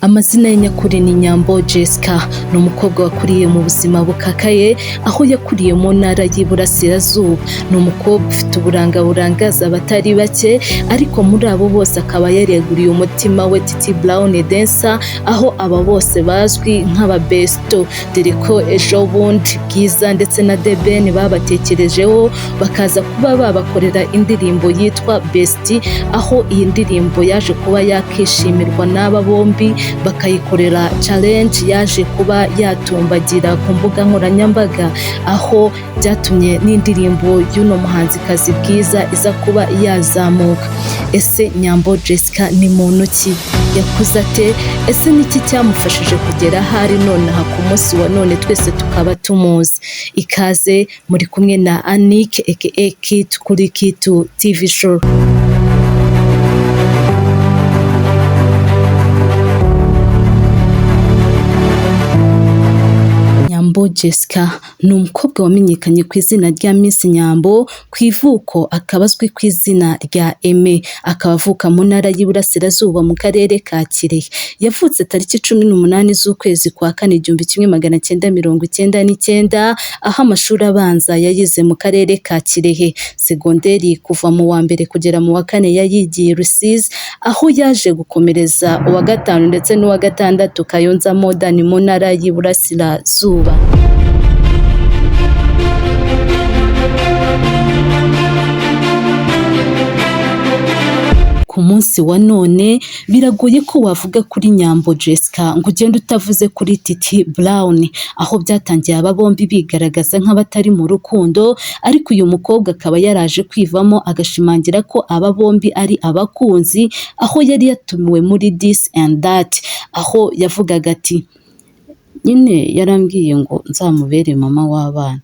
Amazina ye nyakuri ni Nyambo Jessica, ni umukobwa wakuriye mu buzima bukakaye aho yakuriye mu ntara y'Iburasirazuba. Ni umukobwa ufite uburanga burangaza abatari bake, ariko muri abo bose akaba yareguriye umutima we Titi Brown Dancer, aho aba bose bazwi nk'ababesto, dore ko ejo bundi Bwiza ndetse na Deben babatekerejeho bakaza kuba babakorera indirimbo yitwa Besti, aho iyi ndirimbo yaje kuba yakishimirwa n'aba bombi bakayikorera challenge yaje kuba yatumbagira ku mbuga nkoranyambaga, aho byatumye n'indirimbo y'uno muhanzikazi Bwiza iza kuba yazamuka. Ese Nyambo Jessica ni muntu ki? Yakuze ate? Ese niki cyamufashije kugera hari nonaha ku munsi wa none twese tukaba tumuzi? Ikaze muri kumwe na Anik aka KITU kuri KITU TV show. Nyambo Jessica ni umukobwa wamenyekanye ku izina rya Miss Nyambo, ku ivuko akaba azwi ku izina rya Aime, akaba avuka mu ntara y'Iburasirazuba mu karere ka Kirehe. Yavutse tariki 18 z'ukwezi kwa 4 1999, aho amashuri abanza yayize mu karere ka Kirehe, segonderi kuva mu wa mbere kugera mu wa 4 yayigiye Rusizi, aho yaje gukomereza uwa 5 ndetse n'uwa 6 Kayonza Modern mu ntara y'Iburasirazuba. Ku munsi wa none biragoye ko wavuga kuri Nyambo Jessica ngo ugende utavuze kuri Titi Brown, aho byatangiye aba bombi bigaragaza nk'abatari mu rukundo, ariko uyu mukobwa akaba yaraje kwivamo agashimangira ko aba bombi ari abakunzi, aho yari yatumiwe muri This and That, aho yavugaga ati nyine yarambwiye ngo nzamubere mama w'abana.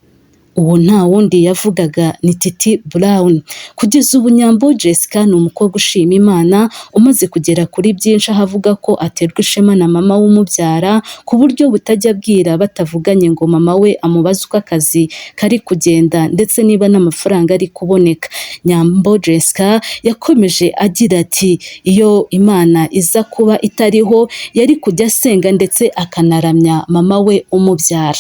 Uwo nta wundi yavugaga ni Titi Brown. Kugeza ubu Nyambo Jessica ni umukobwa ushima Imana, umaze kugera kuri byinshi, aho avuga ko aterwa ishema na mama w'umubyara ku buryo butajya bwira batavuganye ngo mama we amubaze uko akazi kari kugenda ndetse niba n'amafaranga ari kuboneka. Nyambo Jessica yakomeje agira ati iyo Imana iza kuba itariho yari kujya asenga ndetse akanaramya mama we umubyara.